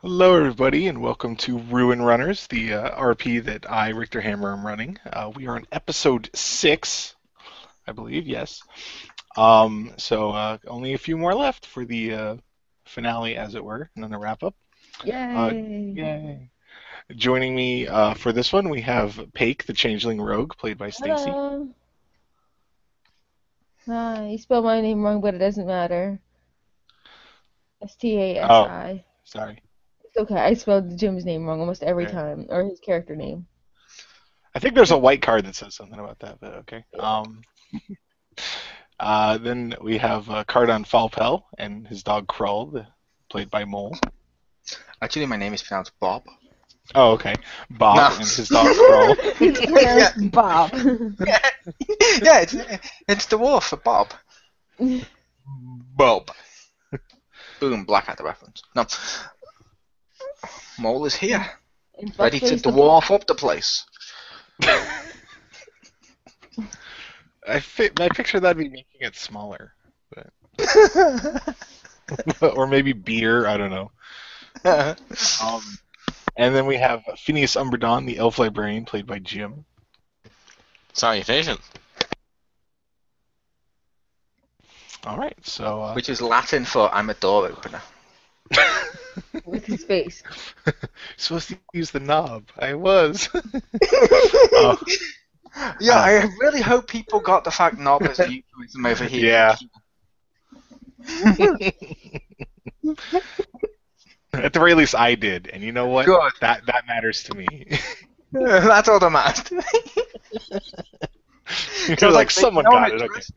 Hello, everybody, and welcome to Ruin Runners, the RP that I, Richter Hammer, am running. We are on episode 6, I believe, yes. So only a few more left for the finale, as it were, and then the wrap up. Yay! Yay! Joining me for this one, we have Paik, the Changeling Rogue, played by Stacy. Hello. Hi. You spelled my name wrong, but it doesn't matter. Oh, Stasi. sorry. It's okay. I spelled Jim's name wrong almost every Yeah. time, or his character name. I think there's a white card that says something about that, but okay. Then we have Cardon Falpel and his dog Krull, played by Mole. Actually, my name is pronounced Bob. Oh, okay. Bob No. and his dog Krull. It's yeah, pronounced Bob. yeah, it's the wolf for Bob. Bob. Boom, Blackadder reference. No. Mole is here, And ready to Buckface the Oh. dwarf up the place. I picture that'd be making it smaller, but or maybe beer. I don't know. Um, and then we have Phineas Umberdon, the elf librarian, played by Jim. Salutation. All right, so Which is Latin for I'm a door opener. with his face. supposed to use the knob. I was. Yeah, I really hope people got the fact knob as a euphemism over here. Yeah. At the very least, I did, and you know what? Good. That matters to me. That's all that matters. You're like someone no one got it. Okay. addressed it.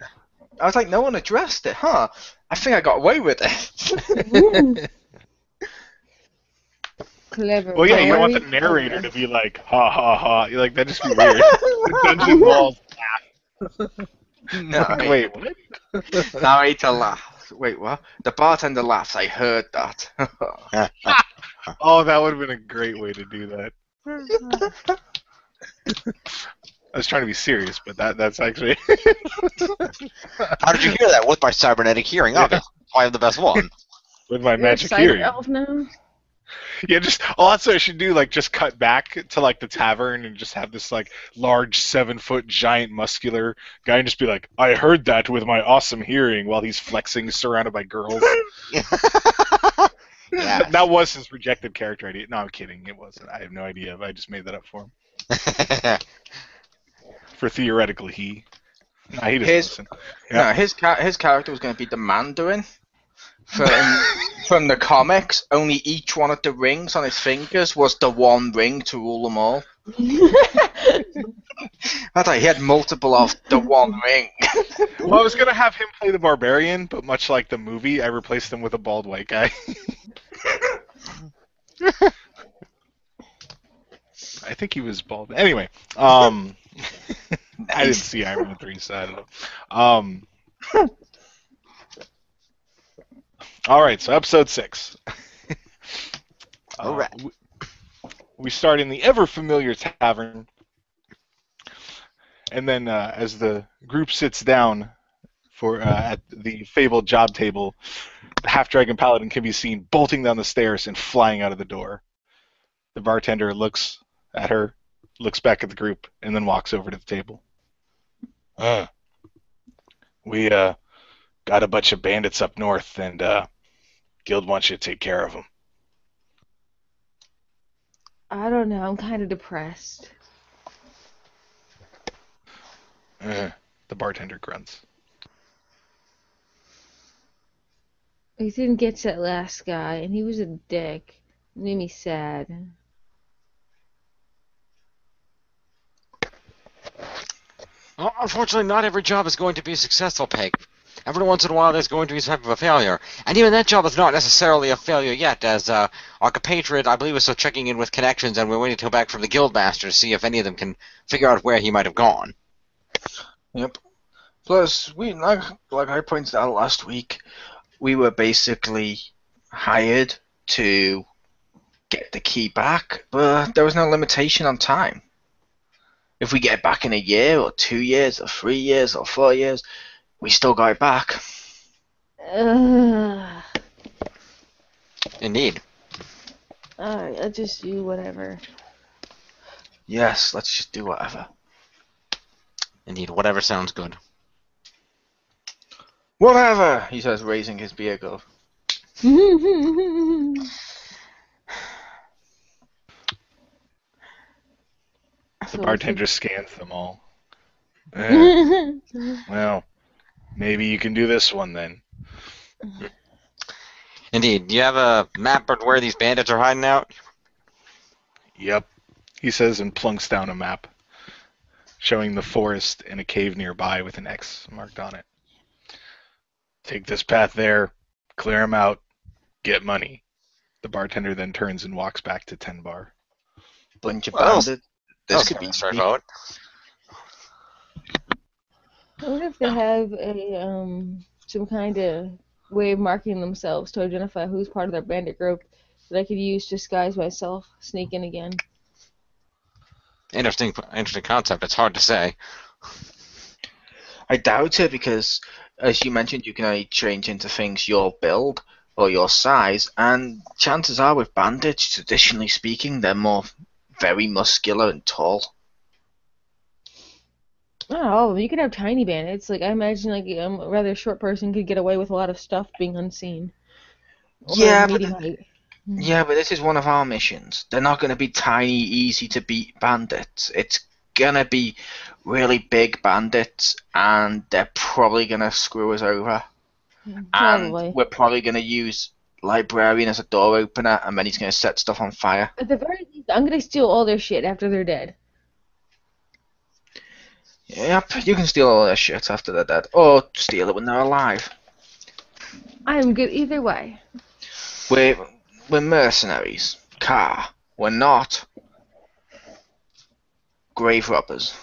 I was like, no one addressed it, huh? I think I got away with it. Clever. Well, yeah, you don't want the Very narrator clever. to be like, ha ha ha. You're like, that'd just be weird. The dungeon walls laugh. No, Wait, what? narrator laughs. Wait, what? The bartender laughs. I heard that. Oh, that would have been a great way to do that. I was trying to be serious, but that's actually. How did you hear that? With my cybernetic hearing. Oh, that's why I'm the best one. With my You're a magic cyber hearing. elf now? Yeah, just that's what I should do. Like, just cut back to like the tavern and just have this like large 7-foot giant muscular guy and just be like, "I heard that with my awesome hearing," while he's flexing, surrounded by girls. Yeah. That was his projected character idea. No, I'm kidding. It wasn't. I have no idea. I just made that up for him. For theoretical he. Nah, he doesn't His listen. no, his character was going to be the Mandarin from the comics. Only each one of the rings on his fingers was the one ring to rule them all. That's like he had multiple of the one ring. Well, I was gonna have him play the barbarian, but much like the movie, I replaced him with a bald white guy. I think he was bald. Anyway, I didn't see Iron Man 3, so I don't know. All right, so episode 6. All right. We start in the ever-familiar tavern, and then as the group sits down for at the fabled job table, the half-dragon paladin can be seen bolting down the stairs and flying out of the door. The bartender looks at her, looks back at the group, and then walks over to the table. We got a bunch of bandits up north, and Guild wants you to take care of them. I don't know. I'm kind of depressed. The bartender grunts. We didn't get to that last guy, and he was a dick. It made me sad. Well, unfortunately, not every job is going to be a successful, Peg. Every once in a while, there's going to be some type of a failure. And even that job is not necessarily a failure yet, as our compatriot, I believe, is still checking in with connections, and we're waiting to go back from the Guildmaster to see if any of them can figure out where he might have gone. Yep. Plus, we like I pointed out last week, we were basically hired to get the key back, but there was no limitation on time. If we get it back in a year, or 2 years, or 3 years, or 4 years, we still got it back. Ugh. Indeed. Alright, I'll just do whatever. Yes, let's just do whatever. Indeed, whatever sounds good. Whatever, he says, raising his beer glove. The bartender scans them all. Well, maybe you can do this one then. Indeed, do you have a map of where these bandits are hiding out? Yep, he says and plunks down a map, showing the forest and a cave nearby with an X marked on it. Take this path there, clear them out, get money. The bartender then turns and walks back to 10 Bar. Bunch of Well, bandits. This This could could be be straightforward. I wonder if they have a some kind of way of marking themselves to identify who's part of their bandit group that I could use to disguise myself, sneak in again. Interesting concept. It's hard to say. I doubt it because, as you mentioned, you can only change into things your build or your size, and chances are with bandits, traditionally speaking, they're more very muscular and tall. Oh, you could have tiny bandits. Like I imagine, like a rather short person could get away with a lot of stuff being unseen. Or Yeah, but medium height. this is one of our missions. They're not going to be tiny, easy to beat bandits. It's going to be really big bandits, and they're probably going to screw us over. Probably. And we're probably going to use Librarian as a door opener, and then he's going to set stuff on fire. At the very least, I'm gonna steal all their shit after they're dead. Yep, you can steal all their shit after they're dead, or steal it when they're alive. I'm good either way. We're mercenaries. We're not grave robbers.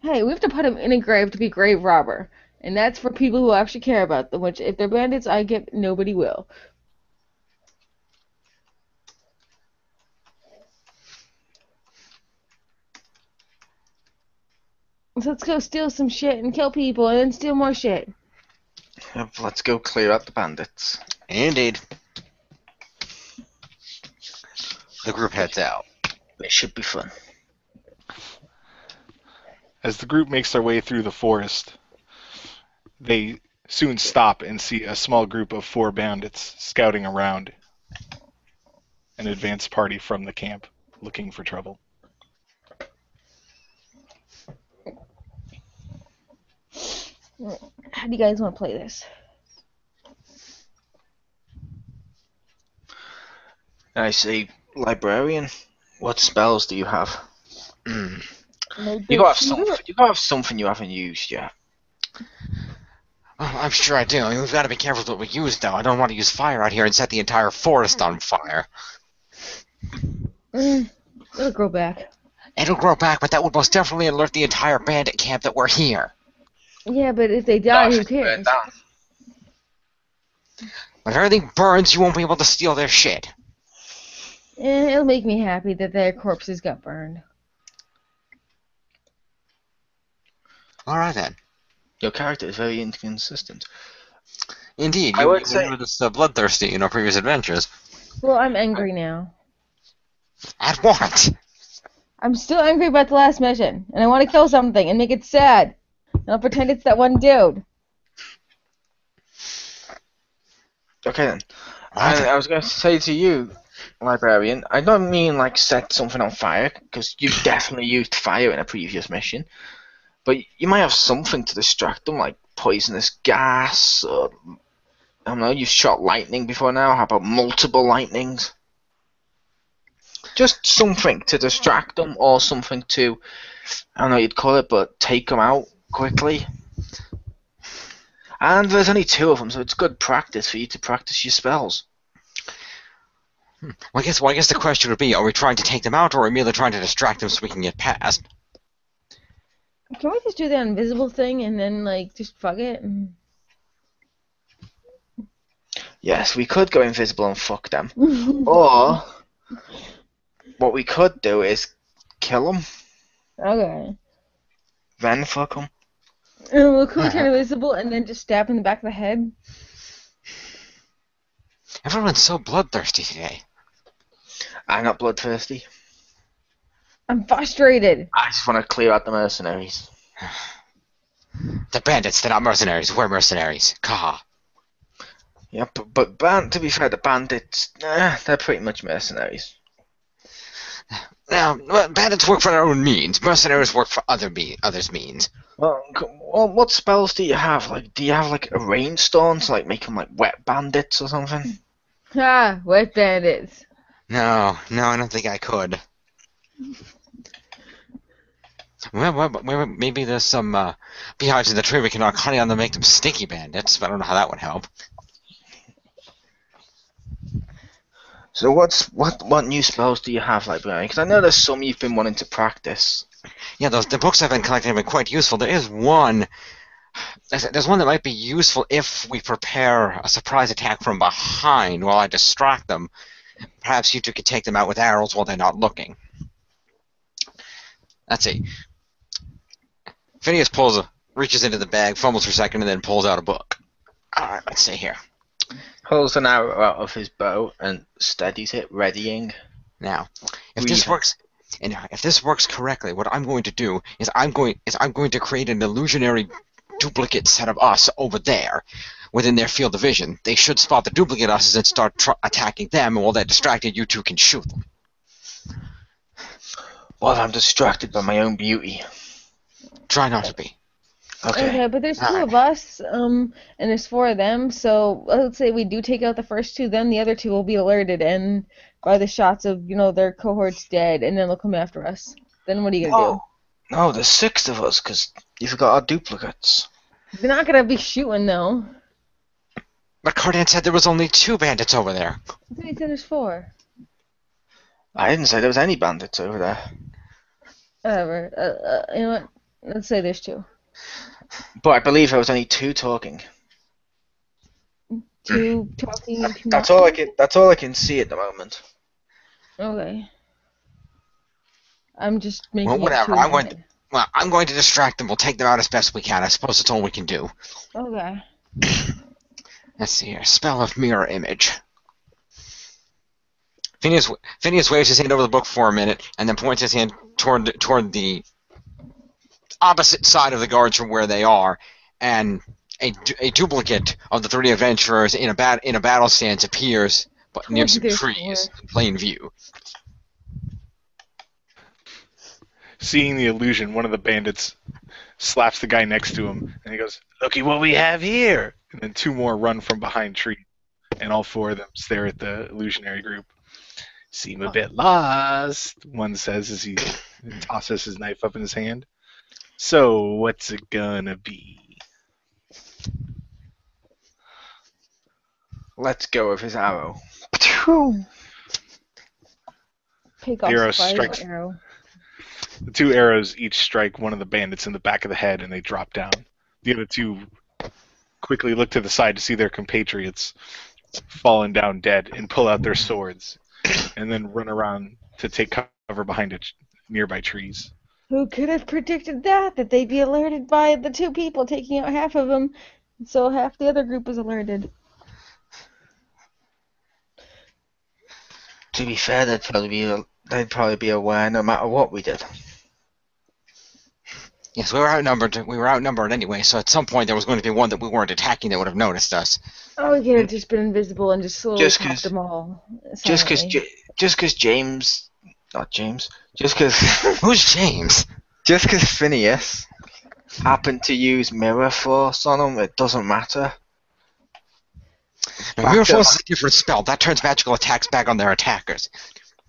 Hey, we have to put him in a grave to be grave robber. And that's for people who actually care about them, which if they're bandits, I get nobody will. So let's go steal some shit and kill people and then steal more shit. Yep, let's go clear out the bandits. Indeed. The group heads out. It should be fun. As the group makes their way through the forest, they soon stop and see a small group of 4 bandits scouting around an advance party from the camp, looking for trouble. How do you guys want to play this? I say, Librarian, what spells do you have? You gotta have something you haven't used yet. Oh, I'm sure I do. I mean, we've got to be careful with what we use, though. I don't want to use fire out here and set the entire forest on fire. It'll grow back. It'll grow back, but that would most definitely alert the entire bandit camp that we're here. Yeah, but if they die, who cares? If everything burns, you won't be able to steal their shit. It'll make me happy that their corpses got burned. Alright then. Your character is very inconsistent. Indeed, I you would say- were this bloodthirsty in our previous adventures. Well, I'm angry now. At what? I'm still angry about the last mission, and I want to kill something and make it sad. And I'll pretend it's that one dude. Okay then. I was going to say to you, Librarian, I don't mean like set something on fire, because you definitely used fire in a previous mission. But you might have something to distract them, like poisonous gas, or I don't know, you've shot lightning before now, how about multiple lightnings? Just something to distract them, or something to, I don't know what you'd call it, but take them out quickly. And there's only 2 of them, so it's good practice for you to practice your spells. Well, I guess the question would be, are we trying to take them out, or are we merely trying to distract them so we can get past? Can we just do the invisible thing and then, like, just fuck it? Yes, we could go invisible and fuck them. Or, what we could do is kill them, Okay. then fuck them. We'll quickly turn invisible and then just stab in the back of the head. Everyone's so bloodthirsty today. I'm not bloodthirsty. I'm frustrated. I just want to clear out the mercenaries. The bandits, they're not mercenaries. We're mercenaries. Kaha. Yep, but to be fair, the bandits, they're pretty much mercenaries. Now, bandits work for their own means. Mercenaries work for others' means. Well, what spells do you have? Like, do you have like a rainstorm to like make them like wet bandits or something? Ha! Wet bandits. No, I don't think I could. Well, maybe there's some beehives in the tree we can knock honey on them, make them stinky bandits, but I don't know how that would help. So what new spells do you have, like, Brian? Because I know there's some you've been wanting to practice. Yeah, the books I've been collecting have been quite useful. There's one that might be useful if we prepare a surprise attack from behind while I distract them. Perhaps you two could take them out with arrows while they're not looking. Let's see. Phineas reaches into the bag, fumbles for a second, and then pulls out a book. Alright, let's see here. Pulls an arrow out of his bow and steadies it, readying. Now, if this works correctly, what I'm going to do is I'm going to create an illusionary duplicate set of us over there, within their field of vision. They should spot the duplicate us and start attacking them, and while they're distracted, you two can shoot them. Well, I'm distracted by my own beauty. Try not to be. Okay. But there's two of us, and there's four of them, so let's say we do take out the first two, then the other two will be alerted, and by the shots of, their cohort's dead, and then they'll come after us. Then what are you going to do? No, there's 6 of us, because you forgot our duplicates. They're not going to be shooting, though. But Cardan said there was only 2 bandits over there. I thought he said there's 4. I didn't say there was any bandits over there. Whatever. You know what? Let's say there's 2. But I believe there was only 2 talking. 2 talking and 2 That's knocking? all I can see at the moment. Okay. I'm just making Well, whatever. it I'm going to distract them. We'll take them out as best we can. I suppose that's all we can do. Okay. Let's see here. Spell of mirror image. Phineas waves his hand over the book for a minute, and then points his hand toward the opposite side of the guards from where they are, and a duplicate of the 3 adventurers in a battle stance appears, but near some trees in plain view. Seeing the illusion, one of the bandits slaps the guy next to him, and he goes, "Looky what we have here!" And then 2 more run from behind trees, and all 4 of them stare at the illusionary group. "Seem a bit lost," one says as he tosses his knife up in his hand. "So, what's it gonna be?" Let's go with his arrow. Pick off Arrow the fire strikes. arrow. The 2 arrows each strike one of the bandits in the back of the head, and they drop down. The other 2 quickly look to the side to see their compatriots fallen down dead and pull out their swords, and then run around to take cover behind nearby trees. Who could have predicted that they'd be alerted by the 2 people taking out half of them, so half the other group is alerted. To be fair, they'd probably be aware no matter what we did. Yes, we were outnumbered anyway, so at some point there was going to be one that we weren't attacking that would have noticed us. Oh, we could have just been invisible and just slowly Just popped them all. Just silently. because James, not James, just because Who's James? just because Phineas happened to use Mirror Force on them, it doesn't matter. No, Mirror Force is a different spell. That turns magical attacks back on their attackers.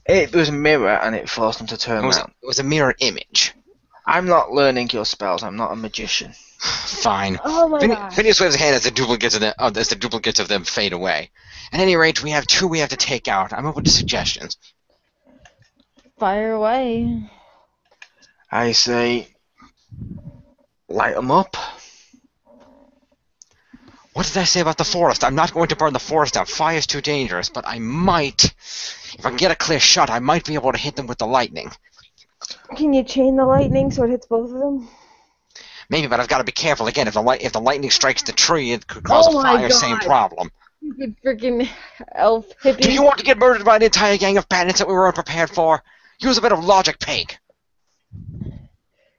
It was Mirror, and it forced them to turn around. It was a mirror image. I'm not learning your spells. I'm not a magician. Fine. Oh my gosh. Phineas waves his hand as the duplicates of them fade away. At any rate, we have 2 we have to take out. I'm open to suggestions. Fire away. I say, light them up. What did I say about the forest? I'm not going to burn the forest down. Fire's too dangerous, but I might. If I can get a clear shot, I might be able to hit them with the lightning. Can you chain the lightning so it hits both of them? Maybe, but I've got to be careful. Again, if the lightning strikes the tree, it could cause a fire. God. Same problem. Stupid freaking elf hippie. Do you want to get murdered by an entire gang of bandits that we were unprepared for? Use a bit of logic, Pig.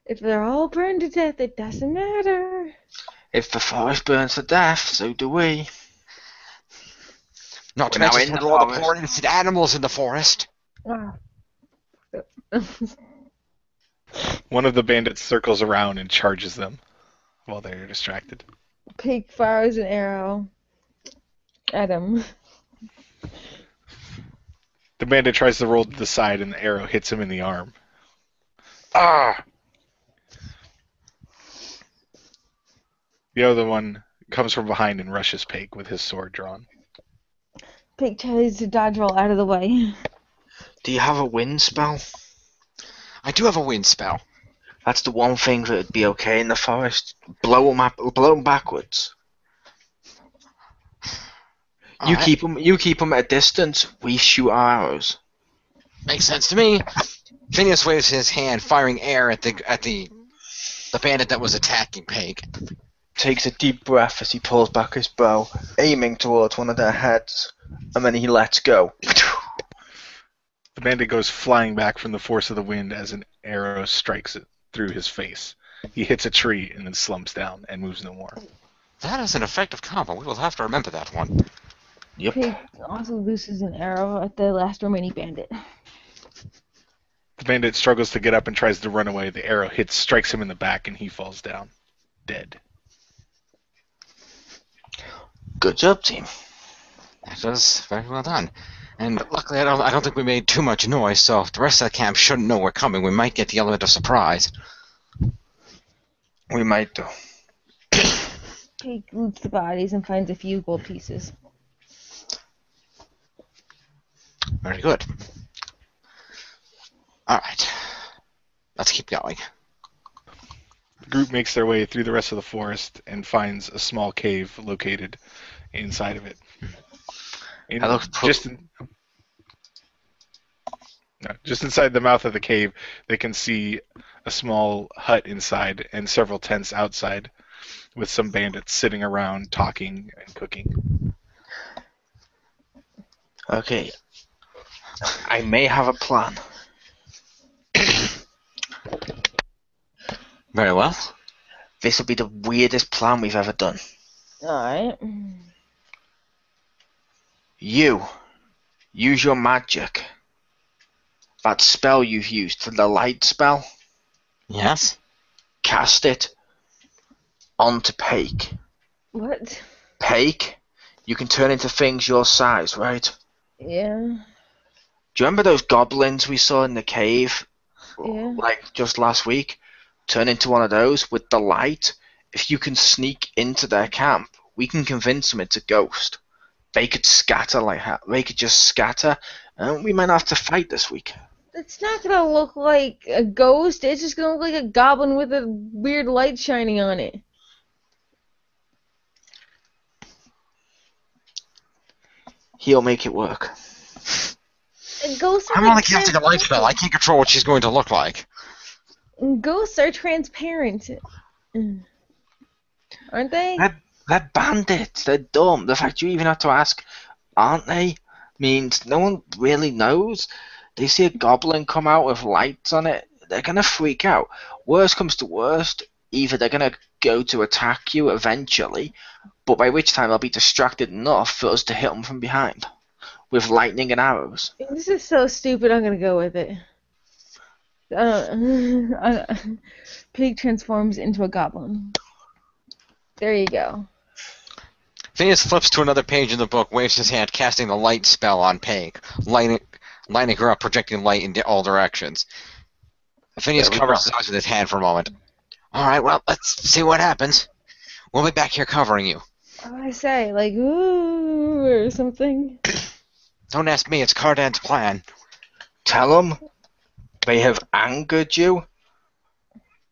If they're all burned to death, it doesn't matter. If the forest burns to death, so do we. Not to We're now mention in the all the forest. poor innocent animals in the forest. Ah. One of the bandits circles around and charges them while they're distracted. Pig fires an arrow at him. The bandit tries to roll to the side and the arrow hits him in the arm. Ah! The other one comes from behind and rushes Pig with his sword drawn. Pig tries to dodge roll out of the way. Do you have a wind spell? I do have a wind spell. That's the one thing that would be okay in the forest. Blow them backwards. All You right. keep them at a distance. We shoot our arrows. Makes sense to me. Phineas waves his hand, firing air at the bandit that was attacking Pig. Takes a deep breath as he pulls back his bow, aiming towards one of their heads, and then he lets go. The bandit goes flying back from the force of the wind as an arrow strikes it through his face. He hits a tree and then slumps down and moves no more. That is an effective combo. We will have to remember that one. Yep. Pig also looses an arrow at the last remaining bandit. The bandit struggles to get up and tries to run away. The arrow strikes him in the back and he falls down, dead. Good job, team. That was very well done. And luckily, I don't think we made too much noise, so the rest of the camp shouldn't know we're coming. We might get the element of surprise. We might do. Pig loots the bodies and finds a few gold pieces. Very good. Alright. Let's keep going. The group makes their way through the rest of the forest and finds a small cave located inside of it. Just inside the mouth of the cave, they can see a small hut inside and several tents outside with some bandits sitting around talking and cooking. Okay. I may have a plan. Very well. This will be the weirdest plan we've ever done. Alright. You use your magic. That spell you've used, the light spell, Yes? cast it onto Pake. What? Pake, you can turn into things your size, right? Yeah. Do you remember those goblins we saw in the cave, Yeah. like just last week? Turn into one of those with the light. If you can sneak into their camp, we can convince them it's a ghost. They could scatter they could just scatter, and we might have to fight this week. It's not gonna look like a ghost, it's just gonna look like a goblin with a weird light shining on it. He'll make it work. Ghosts are I'm only casting a light spell. I can't control what she's going to look like. Ghosts are transparent. Aren't they? They're bandits. They're dumb. The fact you even have to ask, aren't they, means no one really knows. They see a goblin come out with lights on it, they're going to freak out. Worst comes to worst, either they're going to go to attack you eventually, but by which time they'll be distracted enough for us to hit them from behind with lightning and arrows. This is so stupid, I'm gonna go with it. Pig transforms into a goblin. There you go. Phineas flips to another page in the book, waves his hand, casting the light spell on Peg, lining her up, projecting light in all directions. Phineas covers his eyes with his hand for a moment. Alright, well, let's see what happens. We'll be back here covering you. What do I say? Like, ooh, or something? Don't ask me, it's Cardan's plan. Tell them they have angered you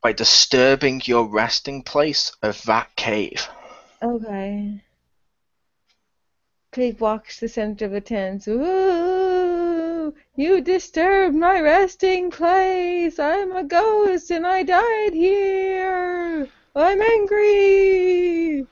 by disturbing your resting place of that cave. Okay. Pig walks to the center of the tent. Ooh, you disturbed my resting place. I'm a ghost and I died here. I'm angry.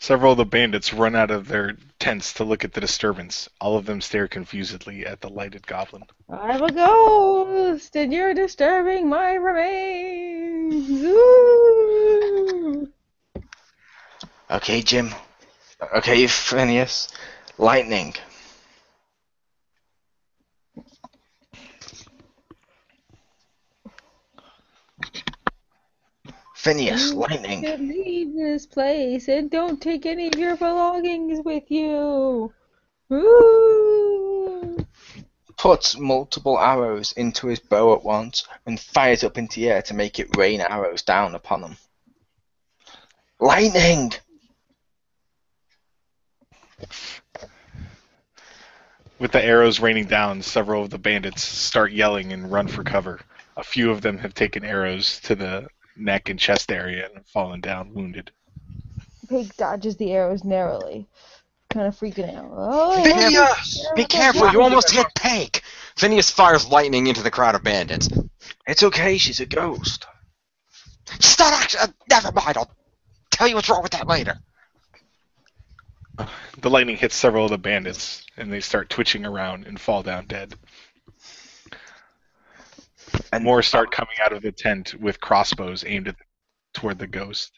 Several of the bandits run out of their tents to look at the disturbance. All of them stare confusedly at the lighted goblin. I'm a ghost, and you're disturbing my remains. Ooh. Okay, Jim. Okay, Phineas. Lightning. Phineas, You lightning. should leave this place and don't take any of your belongings with you. Ooh. Puts multiple arrows into his bow at once and fires up into the air to make it rain arrows down upon them. Lightning! With the arrows raining down, several of the bandits start yelling and run for cover. A few of them have taken arrows to the neck and chest area and have fallen down wounded. Pig dodges the arrows narrowly, kind of freaking out. Oh, Phineas! Be careful, you almost hit Peg! Phineas fires lightning into the crowd of bandits. It's okay, she's a ghost. Stop! Never mind, I'll tell you what's wrong with that later. The lightning hits several of the bandits, and they start twitching around and fall down dead. And more start coming out of the tent with crossbows aimed toward the ghost.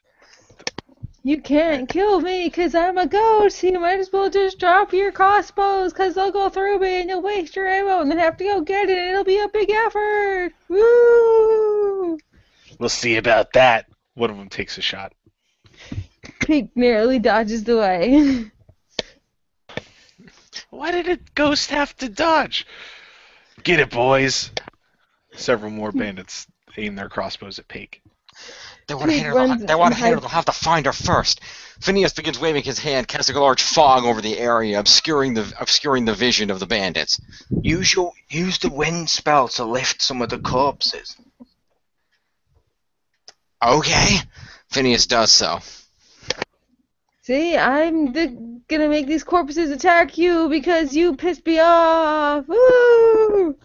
You can't kill me because I'm a ghost. You might as well just drop your crossbows because they'll go through me and you'll waste your ammo and then have to go get it and it'll be a big effort. Woo! We'll see about that. One of them takes a shot. Pig narrowly dodges the way. Why did a ghost have to dodge? Get it, boys. Several more bandits aim their crossbows at Pig. They want to hit her, they'll have to find her first. Phineas begins waving his hand, casting a large fog over the area, obscuring the vision of the bandits. Use the wind spell to lift some of the corpses. Okay. Phineas does so. See, I'm gonna make these corpses attack you because you pissed me off. Woo!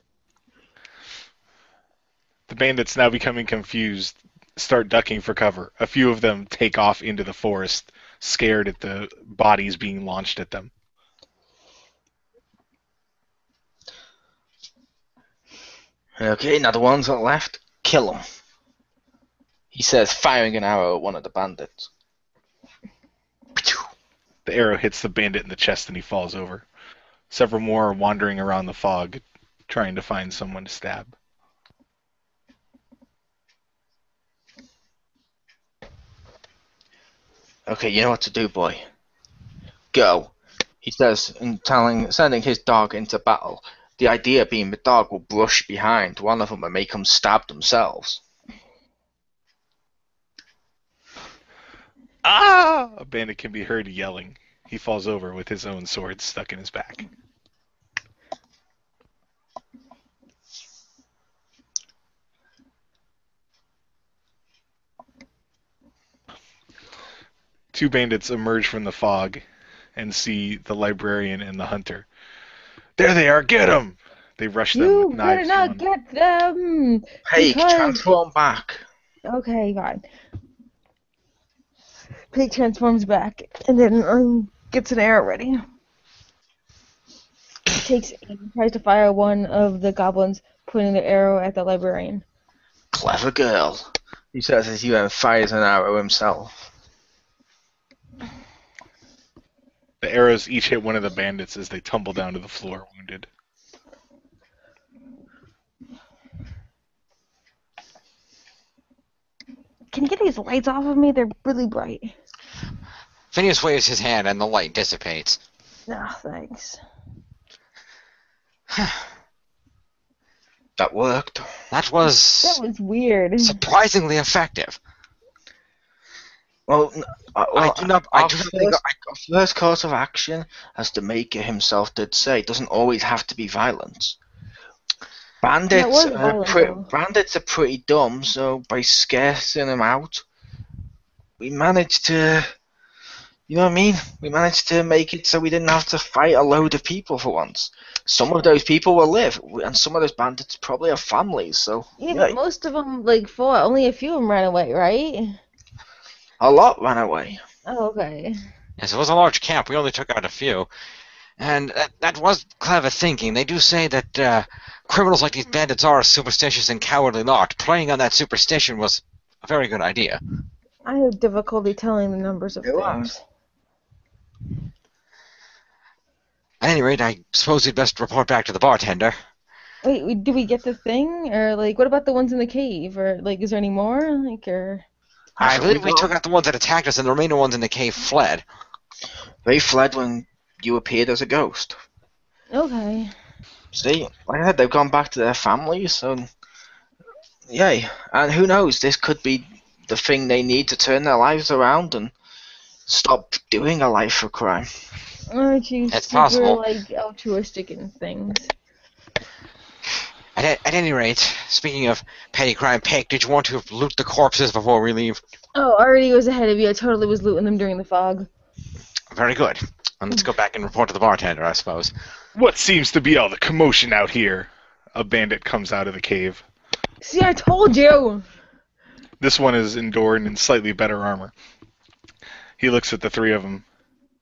The bandits, now becoming confused, start ducking for cover. A few of them take off into the forest, scared at the bodies being launched at them. Okay, now the ones that are left, kill them. He says, firing an arrow at one of the bandits. The arrow hits the bandit in the chest and he falls over. Several more are wandering around the fog, trying to find someone to stab. Okay, you know what to do, boy. Go. He says, sending his dog into battle. The idea being the dog will brush behind one of them and make them stab themselves. Ah! A bandit can be heard yelling. He falls over with his own sword stuck in his back. Two bandits emerge from the fog and see the librarian and the hunter. There they are! Get them! They rush them with You knives. better not get them! Hey, because... transform back. Okay, fine. Pig transforms back and then gets an arrow ready. Takes aim, tries to fire one of the goblins, pointing the arrow at the librarian. Clever girl. He says as he then fires an arrow himself. The arrows each hit one of the bandits as they tumble down to the floor, wounded. Can you get these lights off of me? They're really bright. Phineas waves his hand and the light dissipates. Ah, thanks. That worked. That was weird. surprisingly effective. Well, I do not think our first course of action, as the Maker himself did say, doesn't always have to be violence. Bandits are pretty dumb, so by scarcing them out, we managed to, you know what I mean? We managed to make it so we didn't have to fight a load of people for once. Some of those people will live, and some of those bandits probably have families, so... Yeah, but most of them, fought. Only a few of them ran away, right? A lot ran away. Oh, okay. Yes, it was a large camp. We only took out a few. And that was clever thinking. They do say that criminals like these bandits are a superstitious and cowardly lot. Playing on that superstition was a very good idea. I have difficulty telling the numbers of It things. was. At any rate, I suppose you'd best report back to the bartender. Wait, did we get the thing? Or, like, what about the ones in the cave? Or, like, is there any more? Like, or... I Haven't believe we got- took out the ones that attacked us, and the remaining ones in the cave fled. They fled when you appeared as a ghost. Okay. See, like I said, they've gone back to their families, so yay. And who knows, this could be the thing they need to turn their lives around and stop doing a life of crime. Aren't you It's super, possible. like, altruistic in things? At any rate, speaking of petty crime, Pick, did you want to loot the corpses before we leave? Oh, already was ahead of you. I totally was looting them during the fog. Very good. And let's go back and report to the bartender, I suppose. What seems to be all the commotion out here? A bandit comes out of the cave. See, I told you! This one is endured in slightly better armor. He looks at the three of them.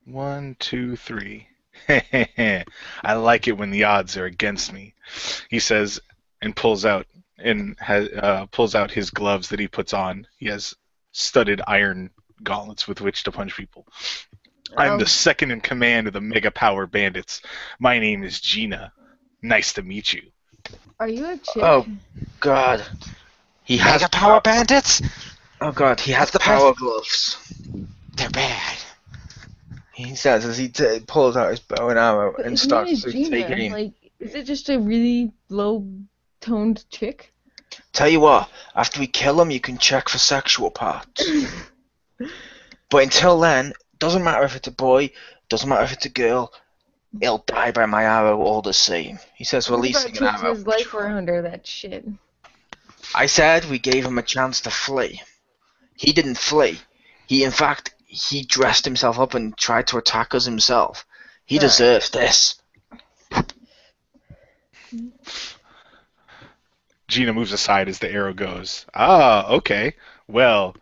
1, 2, 3. I like it when the odds are against me, he says, and pulls out his gloves that he puts on. He has studded iron gauntlets with which to punch people. I'm the second in command of the Mega Power Bandits. My name is Gina. Nice to meet you. Are you a chick? Oh God, he has Mega Power Bandits? Oh God, he has That's the power gloves. They're bad. He says as he pulls out his bow and arrow But and his starts name is to Gina. take aim. Like, is it just a really low-toned chick? Tell you what, after we kill him, you can check for sexual parts. But until then, doesn't matter if it's a boy, doesn't matter if it's a girl, he'll die by my arrow all the same. He says, releasing an What about arrow. his life around her, that shit? I said we gave him a chance to flee. He didn't flee. In fact, he dressed himself up and tried to attack us himself. He Right. deserves this. Gina moves aside as the arrow goes. Ah, okay. Well,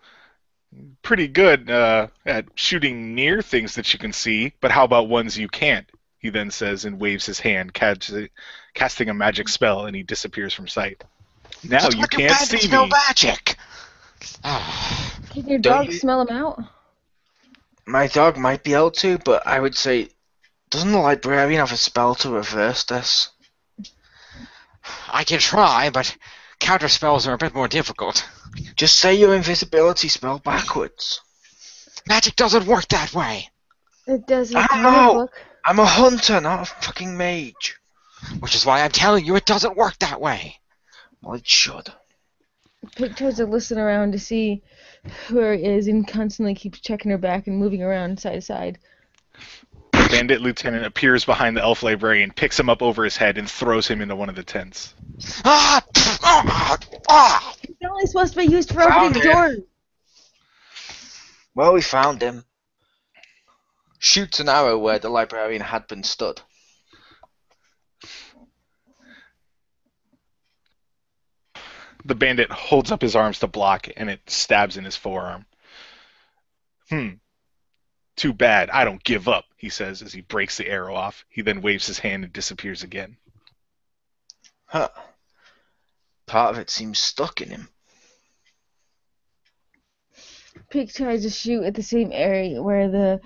pretty good at shooting near things that you can see, but how about ones you can't? He then says and waves his hand, casting a magic spell, and he disappears from sight. Now Just you like your can't bandits see know me. magic. Ah. Can your Don't dog you- smell them out? My dog might be able to, but I would say, doesn't the librarian have a spell to reverse this? I can try, but counter spells are a bit more difficult. Just say your invisibility spell backwards. Magic doesn't work that way. It does in the I don't comic know. book. I'm a hunter, not a fucking mage. Which is why I'm telling you it doesn't work that way. Well, it should. Pig tries to listen around to see where it is and constantly keeps checking her back and moving around side to side. The bandit lieutenant appears behind the elf librarian, picks him up over his head, and throws him into one of the tents. Ah! Ah! Ah! It's only supposed to be used for Found opening him. doors. Well, we found him. Shoots an arrow where the librarian had been stood. The bandit holds up his arms to block, and it stabs in his forearm. Too bad. I don't give up, he says as he breaks the arrow off. He then waves his hand and disappears again. Huh. Part of it seems stuck in him. Pig tries to shoot at the same area where the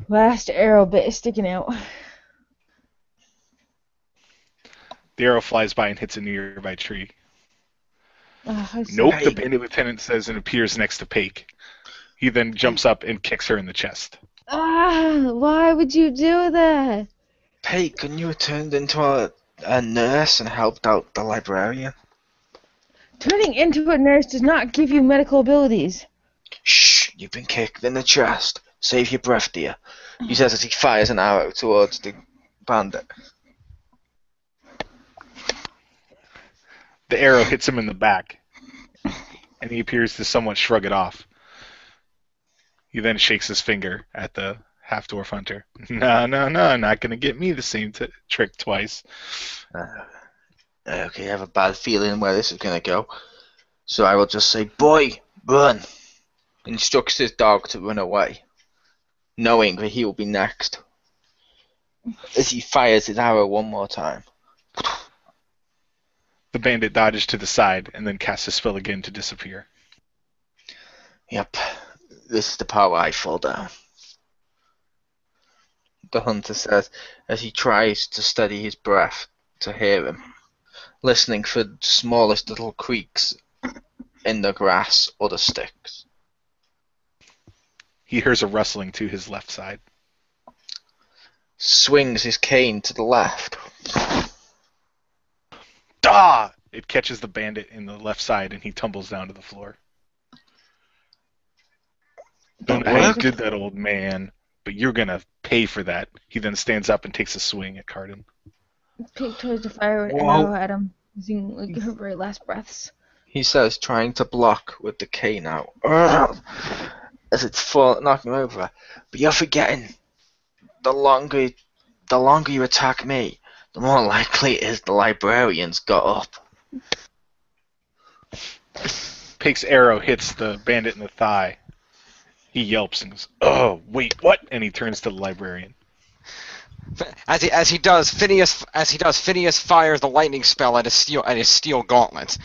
last arrow bit is sticking out. The arrow flies by and hits a nearby tree. I Nope, Hey. the bandit lieutenant says and appears next to Paik. He then jumps up and kicks her in the chest. Why would you do that? Hey, couldn't you have turned into a nurse and helped out the librarian? Turning into a nurse does not give you medical abilities. Shh, you've been kicked in the chest. Save your breath, dear. He says as he fires an arrow towards the bandit. The arrow hits him in the back, and he appears to somewhat shrug it off. He then shakes his finger at the half-dwarf hunter. No, not gonna get me the same trick twice. Okay, I have a bad feeling where this is going to go. So I will just say, boy, run. Instructs his dog to run away. knowing that he will be next. As he fires his arrow one more time. The bandit dodges to the side and then casts a spell again to disappear. Yep, this is the part where I fall down. The hunter says as he tries to steady his breath to hear him, listening for the smallest little creaks in the grass or the sticks. He hears a rustling to his left side. Swings his cane to the left. Ah! It catches the bandit in the left side and he tumbles down to the floor. Don't know how you did that, old man, but you're gonna pay for that. He then stands up and takes a swing at Cardin. Pig tries to fire an Whoa. arrow at him, using like her very last breaths. He says, trying to block with the cane out. As it's knocking him over. But you're forgetting, the longer you attack me, the more likely it is the librarian's got up. Pig's arrow hits the bandit in the thigh. He yelps and goes, "Oh, wait, what?" And he turns to the librarian. As he does, Phineas fires the lightning spell at his steel gauntlet.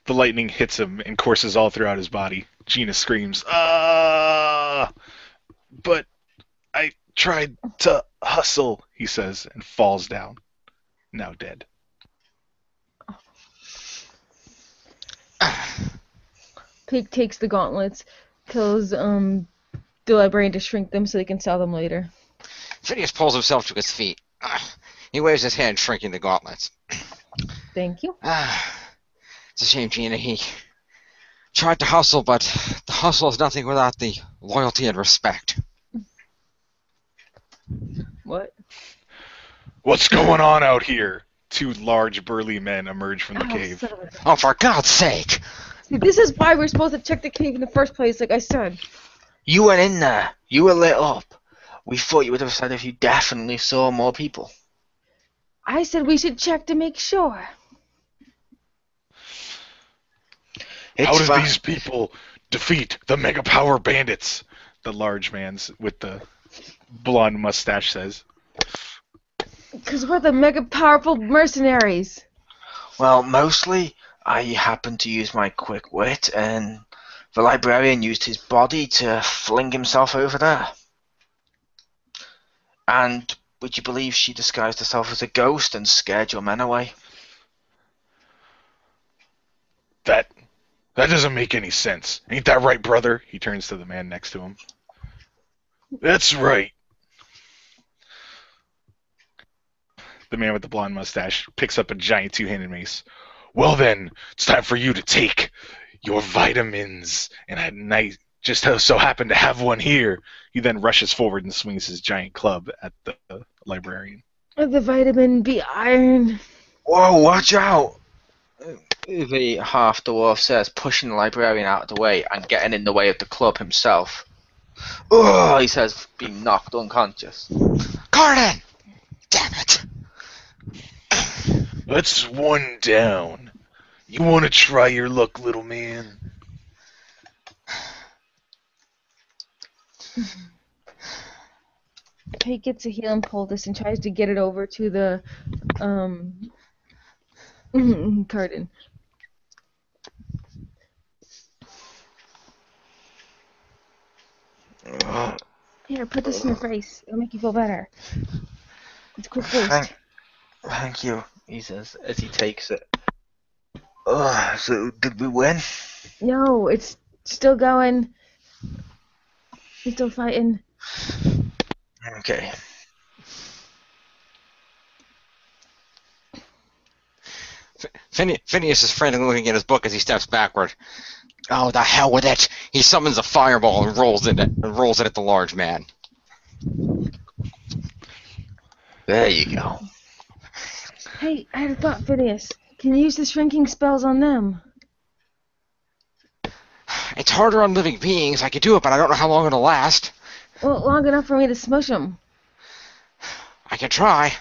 The lightning hits him and courses all throughout his body. Gina screams, "Ah!" "But I tried to hustle," he says, and falls down, now dead. Pig takes the gauntlets, tells the librarian to shrink them so they can sell them later. Phineas pulls himself to his feet. He waves his hand, shrinking the gauntlets. Thank you. It's a shame, Gina. He tried to hustle, but the hustle is nothing without the loyalty and respect. What? "What's going on out here?" Two large, burly men emerge from the cave. son of a- Oh, for God's sake! See, this is why we're supposed to check the cave in the first place, like I said. You went in there. You were lit up. We thought you would have said if you definitely saw more people. I said we should check to make sure. "How It's did these people defeat the Mega Power Bandits?" The large man with the blonde mustache says. Because we're the mega powerful mercenaries. Well, mostly I happened to use my quick wit, and the librarian used his body to fling himself over there. And would you believe she disguised herself as a ghost and scared your men away? That doesn't make any sense. Ain't that right, brother?" He turns to the man next to him. "That's right." The man with the blonde mustache picks up a giant two-handed mace. "Well then, it's time for you to take your vitamins, and I just so happen to have one here." He then rushes forward and swings his giant club at the librarian. The vitamin B iron. Whoa, watch out! The half-dwarf says, pushing the librarian out of the way and getting in the way of the club himself. Oh, he says, being knocked unconscious. Cardin! Damn it! "That's one down. You want to try your luck, little man?" Pig gets a healing poultice and tries to get it over to the Cardin. Here, put this in your face. It'll make you feel better. It's a quick boost. Thank you, he says, as he takes it. So did we win? No, it's still going. He's still fighting. Okay. Phineas is frantically looking at his book as he steps backward. Oh, the hell with it! He summons a fireball and rolls it at the large man. There you go. Hey, I had a thought, Phineas. Can you use the shrinking spells on them? It's harder on living beings. I could do it, but I don't know how long it'll last. Well, long enough for me to smush them. I can try.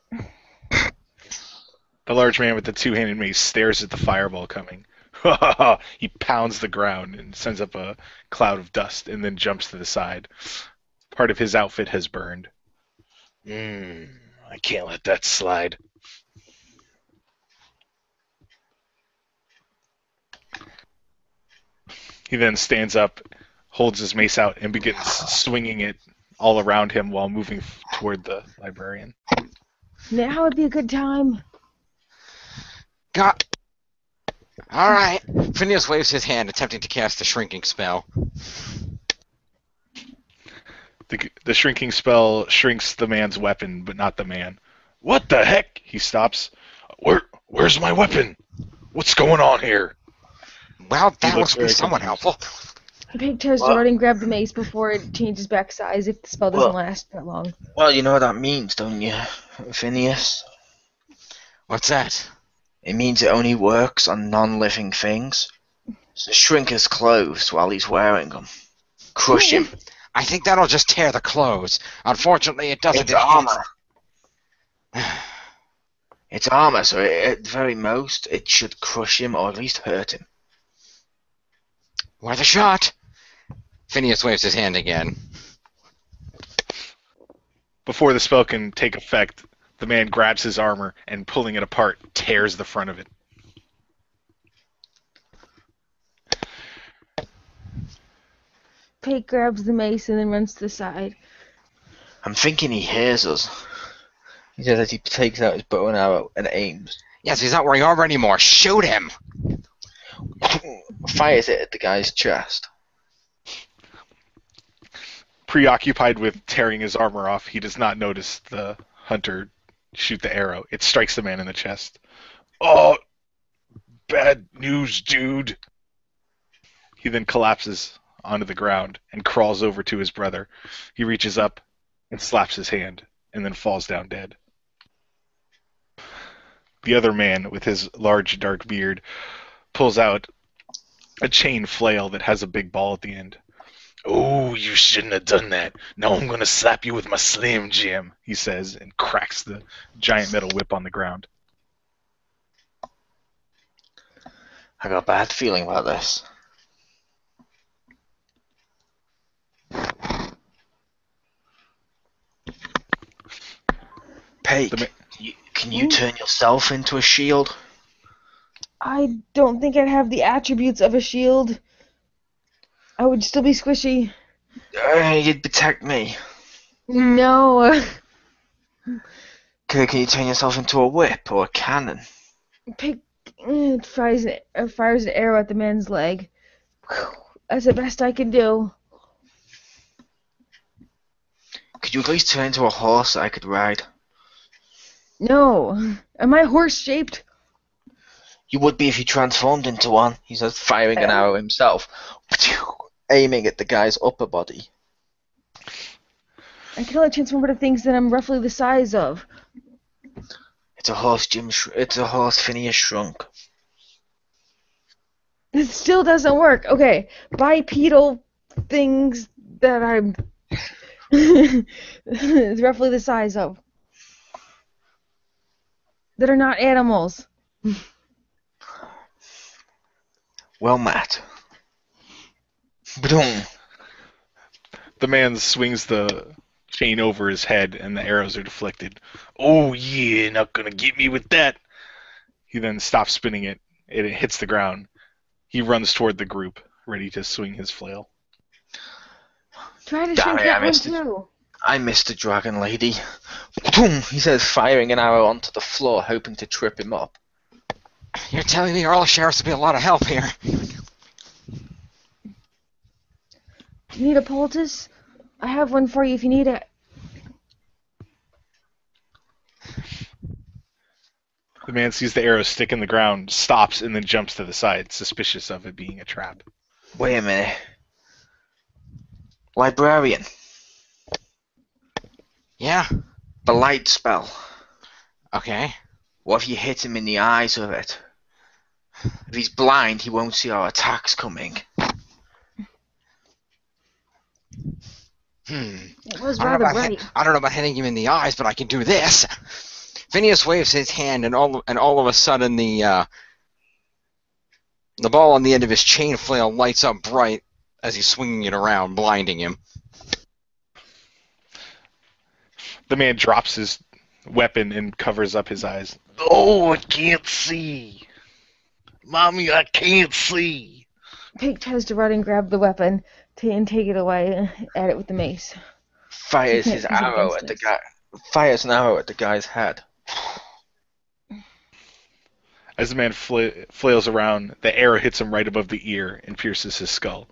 The large man with the two-handed mace stares at the fireball coming. He pounds the ground and sends up a cloud of dust and then jumps to the side. Part of his outfit has burned. I can't let that slide. He then stands up, holds his mace out, and begins swinging it all around him while moving toward the librarian. Now would be a good time. Got. All right. Phineas waves his hand, attempting to cast a shrinking spell. The shrinking spell shrinks the man's weapon, but not the man. What the heck? He stops. Where's my weapon? What's going on here? Well, that looks looks to be very somewhat confused. helpful. Pig tries to run and grab the mace before it changes back size if the spell doesn't last that long. Well, you know what that means, don't you, Phineas? What's that? It means it only works on non-living things. So shrink his clothes while he's wearing them. Crush him. I think that'll just tear the clothes. Unfortunately, it doesn't. It's armor. It's armor, so at the very most, it should crush him or at least hurt him. Worth a shot. Phineas waves his hand again. Before the spell can take effect, the man grabs his armor and, pulling it apart, tears the front of it. Pig grabs the mace and then runs to the side. I'm thinking he hears us. He says as he takes out his bow and arrow and aims. Yes, he's not wearing armor anymore. Shoot him! Fires it at the guy's chest. Preoccupied with tearing his armor off, he does not notice the hunter shoot the arrow. It strikes the man in the chest. Oh, bad news, dude. He then collapses onto the ground and crawls over to his brother. He reaches up and slaps his hand and then falls down dead. The other man, with his large dark beard, pulls out a chain flail that has a big ball at the end. Oh, you shouldn't have done that. Now I'm going to slap you with my Slim Jim, he says, and cracks the giant metal whip on the ground. I got a bad feeling about this. Peg, can you turn yourself into a shield? I don't think I'd have the attributes of a shield. I would still be squishy. You'd protect me. No. Can you turn yourself into a whip or a cannon? Pig fires an arrow at the man's leg. That's the best I can do. Could you at least turn into a horse that I could ride? No. Am I horse-shaped? You would be if you transformed into one, he says, firing an arrow himself, aiming at the guy's upper body. I can only transform into things that I'm roughly the size of. It's a horse, it's a horse Phineas shrunk. It still doesn't work. Okay, bipedal things that I'm it's roughly the size of. That are not animals. Well, Matt. Boom. The man swings the chain over his head and the arrows are deflected. Oh yeah, not gonna get me with that. He then stops spinning it and it hits the ground. He runs toward the group, ready to swing his flail. Try to Damn shrink it, that I one missed it. too. I missed the dragon lady. Boom, he says, firing an arrow onto the floor, hoping to trip him up. You're telling me Earl Sheriff's would be a lot of help here. You need a poultice? I have one for you if you need it. The man sees the arrow stick in the ground, stops, and then jumps to the side, suspicious of it being a trap. Wait a minute. Librarian. Yeah? The light spell. Okay. What if you hit him in the eyes with it? If he's blind, he won't see our attacks coming. It was I don't rather know about bright. I don't know about hitting him in the eyes, but I can do this. Phineas waves his hand, and all of a sudden the The ball on the end of his chain flail lights up bright as he's swinging it around, blinding him. The man drops his weapon and covers up his eyes. Oh, I can't see. Mommy, I can't see. Pig tries to run and grab the weapon and take it away and at it with the mace. Fires He his can't use it arrow against at the us. guy. Fires an arrow at the guy's head. As the man flails around, the arrow hits him right above the ear and pierces his skull.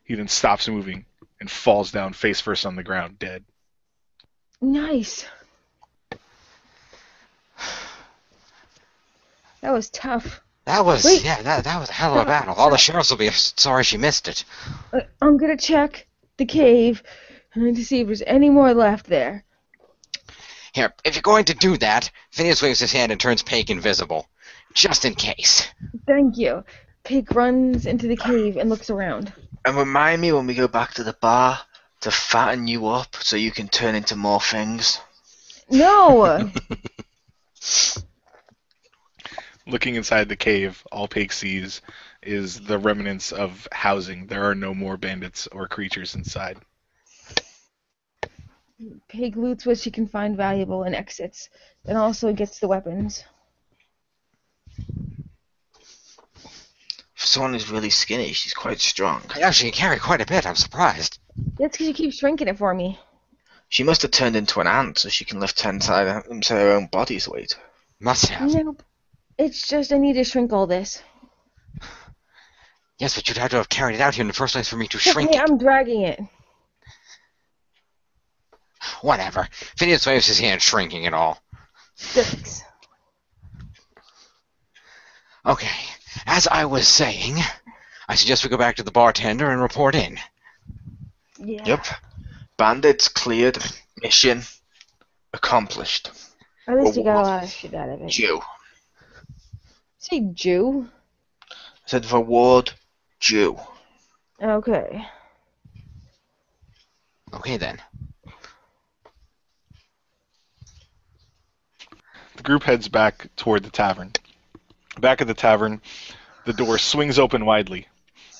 He then stops moving and falls down face first on the ground, dead. Nice. That was tough. That was Wait. that was a hell of a battle. All the sheriffs will be sorry she missed it. I'm gonna check the cave to see if there's any more left there. Here, if you're going to do that, Phineas waves his hand and turns Pig invisible. Just in case. Thank you. Pig runs into the cave and looks around. And remind me when we go back to the bar to fatten you up so you can turn into more things. No! Looking inside the cave, all Pig sees is the remnants of housing. There are no more bandits or creatures inside. Pig loots what she can find valuable and exits, and also gets the weapons. For someone who's really skinny, she's quite strong. Yeah, she can carry quite a bit. I'm surprised. That's because you keep shrinking it for me. She must have turned into an ant so she can lift 10 times her own body's weight. Must have. Nope. It's just I need to shrink all this. Yes, but you'd have to have carried it out here in the first place for me to shrink Hey, it. I'm dragging it. Whatever. Phineas waves his hand, shrinking it all. Thanks. Okay, as I was saying, I suggest we go back to the bartender and report in. Yeah. Yep. Bandits cleared. Mission accomplished. At least you got a lot of shit out of it. Jew. Say Jew? I said reward Jew. Okay. Okay then. The group heads back toward the tavern. Back at the tavern, the door swings open widely.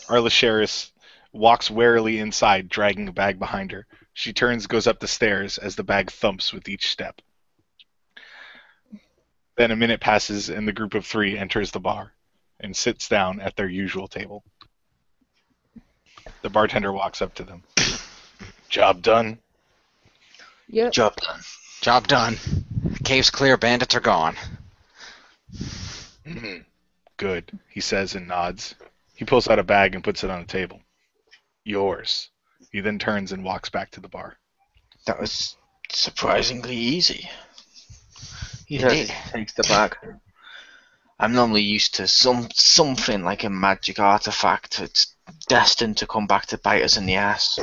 Arla Sheris walks warily inside, dragging a bag behind her. She turns, goes up the stairs as the bag thumps with each step. Then a minute passes and the group of three enters the bar and sits down at their usual table. The bartender walks up to them. Job done? Yep. Job done. Job done. Cave's clear, bandits are gone. Good, he says and nods. He pulls out a bag and puts it on the table. Yours. He then turns and walks back to the bar. That was surprisingly easy. He Indeed. takes the bag. I'm normally used to something like a magic artifact that's destined to come back to bite us in the ass.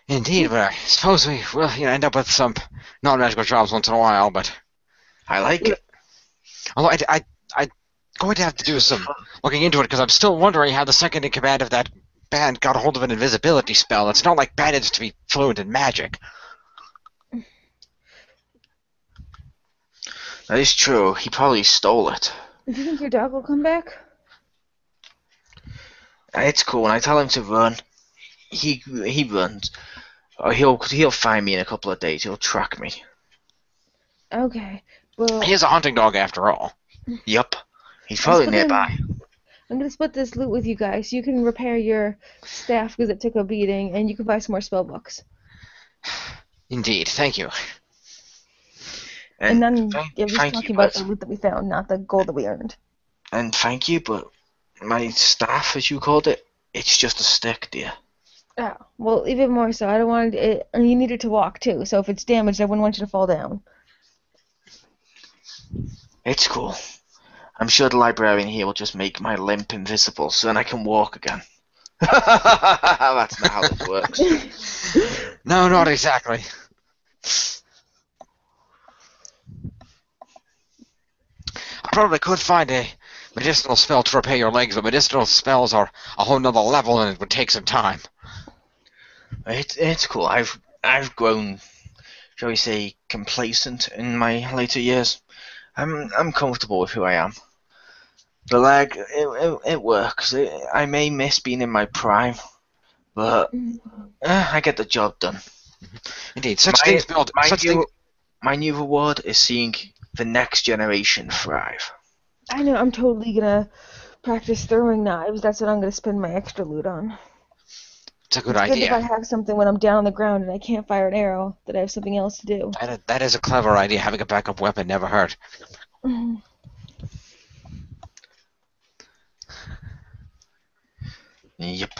Indeed, but I suppose we will end up with some non-magical jobs once in a while, but... I like it. Although I'm going to have to do some looking into it, because I'm still wondering how the second in command of that band got a hold of an invisibility spell. It's not like bandits to be fluent in magic. That is true. He probably stole it. Do you think your dog will come back? It's cool. When I tell him to run, he runs. Or he'll find me in a couple of days. He'll track me. Okay. Well, He is a hunting dog after all. Yup. He's probably Let's put him- nearby. I'm gonna split this loot with you guys. You can repair your staff because it took a beating, and you can buy some more spell books. Indeed, thank you. And then thank just you, talking about but- the loot that we found, not the gold that we earned. And thank you, but my staff, as you called it, it's just a stick, dear. Oh, well, even more so. I don't want it. And you need it to walk too. So if it's damaged, I wouldn't want you to fall down. It's cool. I'm sure the librarian here will just make my limp invisible so then I can walk again. That's not how this works. No, not exactly. I probably could find a medicinal spell to repair your legs, but medicinal spells are a whole nother level and it would take some time. It's cool. I've grown, shall we say, complacent in my later years. I'm comfortable with who I am. But like, it works. I may miss being in my prime, but I get the job done. Indeed, such things build. My new reward is seeing the next generation thrive. I know. I'm totally gonna practice throwing knives. That's what I'm gonna spend my extra loot on. It's a good It's good idea. if I have something when I'm down on the ground and I can't fire an arrow, that I have something else to do. That is a clever idea. Having a backup weapon never hurt. Yep.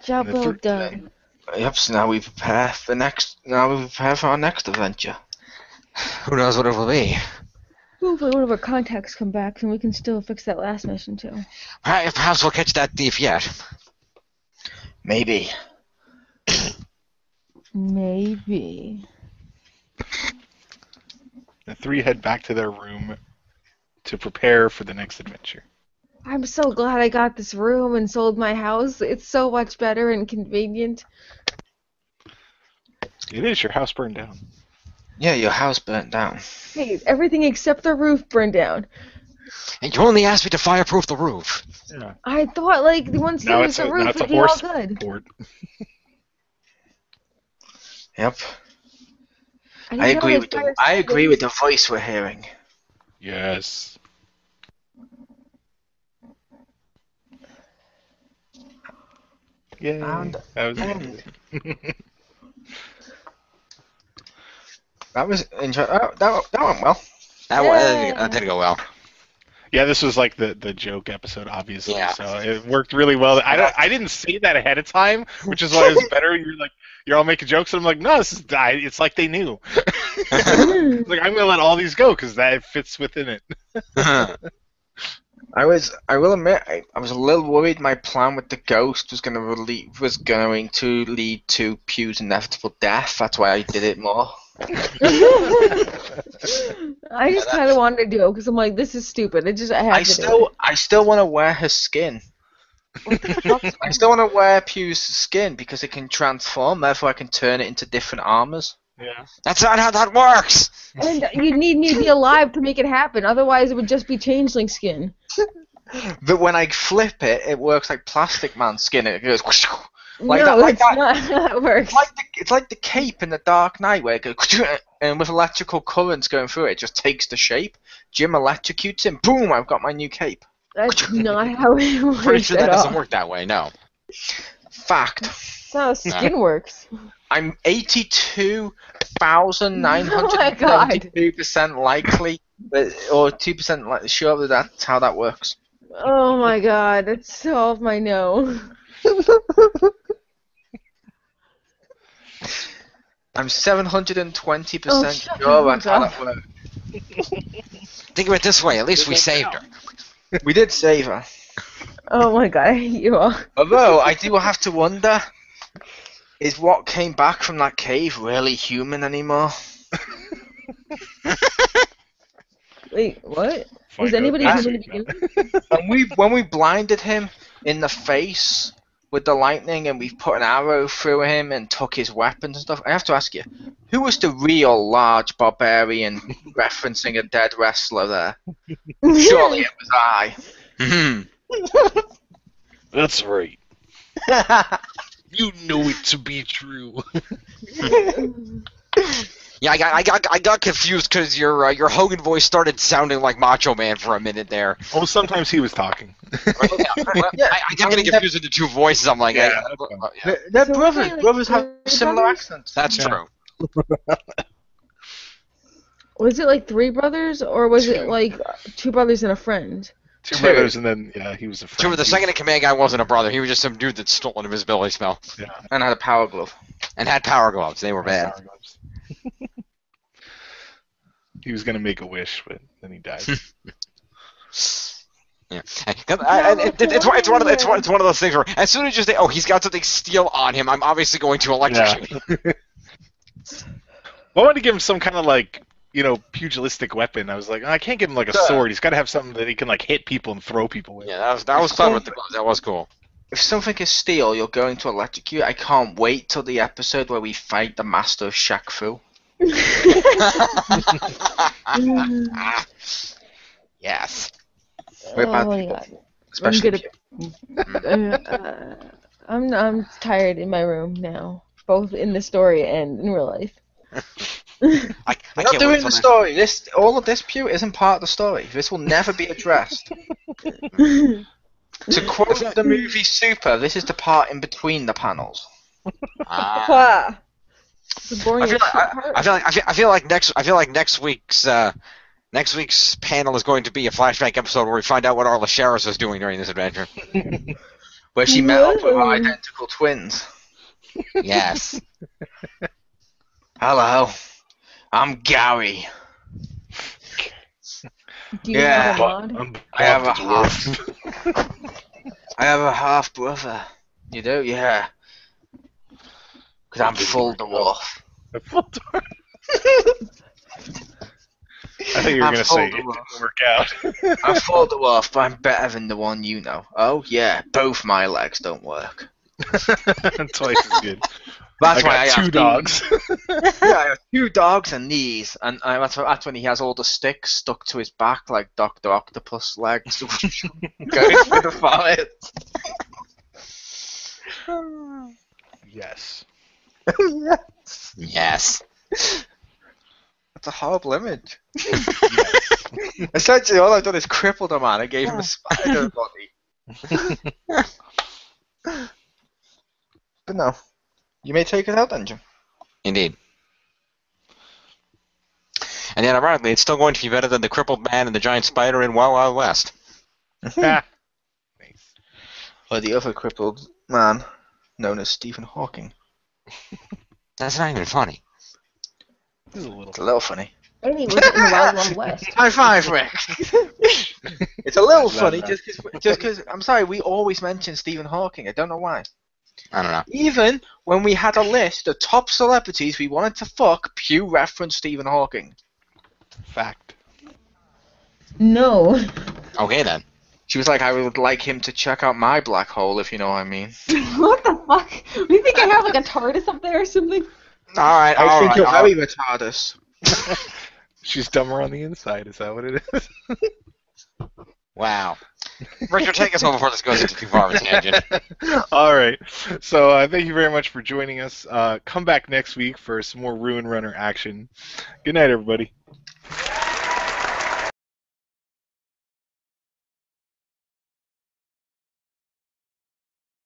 Job well done. Yep. So now we prepare for our next adventure. Who knows what it will be? Hopefully one of our contacts come back and we can still fix that last mission too. Perhaps we'll catch that thief yet. Maybe. Maybe. The three head back to their room to prepare for the next adventure. I'm so glad I got this room and sold my house. It's so much better and convenient. It is. Your house burned down. Yeah, your house burnt down. Hey, everything except the roof burned down. And you only asked me to fireproof the roof. Yeah. I thought, like, once there was a roof, it'd be all good. Board. Yep. didn't I know agree there's with fire I agree with the escapes. voice we're hearing. Yes. Yay. And- That was That was interesting. That went well. That did go well. Yeah, this was like the joke episode, obviously. Yeah. So it worked really well. I didn't say that ahead of time, which is why it was better. You're all making jokes, and I'm like, no, it's like they knew. Like, I'm gonna let all these go because that fits within it. I will admit, I was a little worried my plan with the ghost was going to lead to Pew's inevitable death. That's why I did it more. I just kind of wanted to do it because I'm like, this is stupid. I still want to wear her skin. I still want to wear Pew's skin because it can transform. Therefore, I can turn it into different armors. Yeah. That's not how that works. And you need me to be alive to make it happen. Otherwise, it would just be changeling skin. But when I flip it, it works like Plastic Man's skin. It goes like no, that. Like that's that. not how that works. It's like the cape in the Dark Knight where it goes and with electrical currents going through it, it just takes the shape. Jim electrocutes him. Boom! I've got my new cape. That's not how it works Pretty sure that at all. doesn't work that way. No. Fact. That's not how skin works. I'm 82,972% likely, or 2% sure that that's how that works. Oh my god, that's so off my nose. I'm 720% Oh, sure that's how that works. Think of it this way. At least we saved her. We did save her. Oh my god, I hate you all. Although, I do have to wonder, is what came back from that cave really human anymore? Wait, what? Was Find anybody out human next to week, begin with? When we blinded him in the face with the lightning and we put an arrow through him and took his weapons and stuff, I have to ask you, who was the real large barbarian referencing a dead wrestler there? Surely it was I. That's right. You know it to be true. Yeah, I got confused because your Hogan voice started sounding like Macho Man for a minute there. Oh, sometimes he was talking. I kept getting confused with the two voices. I'm like, Yeah, They're So brothers. really, Brothers have they're similar brothers? accents. that's Yeah. true. Was it like three brothers, or was Two. it like two brothers and a friend? Two Two. brothers, and then he was a friend. True, the second in command guy wasn't a brother. He was just some dude that stole an invisibility spell And had a power glove. and had power gloves. They were bad. He was gonna make a wish, but then he died. Yeah, it's one of those things where as soon as you say, "Oh, he's got something steel on him," I'm obviously going to electrocute him. Well, I wanted to give him some kind of pugilistic weapon. I was like, I can't give him like a sword. He's got to have something that he can like hit people and throw people with. Yeah, that was clever with the gloves. That was cool. If something is steel, you're going to electrocute. I can't wait till the episode where we fight the master of Shaq Fu. Yes. We're bad Oh my people, god. especially I'm tired in my room now, both in the story and in real life. I We're can't not wait doing for the that. story. All of this, Pew, isn't part of the story. This will never be addressed. To quote the movie Super, this is the part in between the panels. Ah, the boring I feel as shit like part. I feel like next week's panel is going to be a flashback episode where we find out what Arla Sharis was doing during this adventure. Where she met up with her Whoa. identical twins. Yes. Hello, I'm Gary. Do you Yeah, have a mod? I have a the dwarf. I have a half brother. You do? Yeah. Because I'm full dwarf. A full dwarf. I think you were I'm going to full say it dwarf. didn't work out. I'm full dwarf, but I'm better than the one you know. Oh, yeah. Both my legs don't work. Twice as good. That's I why got I two have dogs. Yeah, I have 2 dogs and knees, and that's when he has all the sticks stuck to his back like Dr. Octopus legs going through the forest. Yes. Yes. Yes. That's a horrible image. Essentially, all I've done is crippled a man and gave him a spider body. But no. You may take it out, then, Jim. Indeed. And yet, ironically, it's still going to be better than the crippled man and the giant spider in Wild Wild West. Ah. Nice. Or the other crippled man, known as Stephen Hawking. That's not even funny. This is a little. It's a little funny. And he was in the Wild Wild West. High five, Rick! It's a little Not funny bad. just because, I'm sorry, we always mention Stephen Hawking. I don't know why. I don't know. Even when we had a list of top celebrities we wanted to fuck, Pew referenced Stephen Hawking. Fact. No. Okay, then. She was like, I would like him to check out my black hole, if you know what I mean. What the fuck? Do you think I have like a TARDIS up there or something? Alright, I think alright. you're very retarded. She's dumber on the inside. Is that what it is? Wow. Richard, take us home before this goes into too far of a tangent. All right. So thank you very much for joining us. Come back next week for some more Ruin Runner action. Good night, everybody.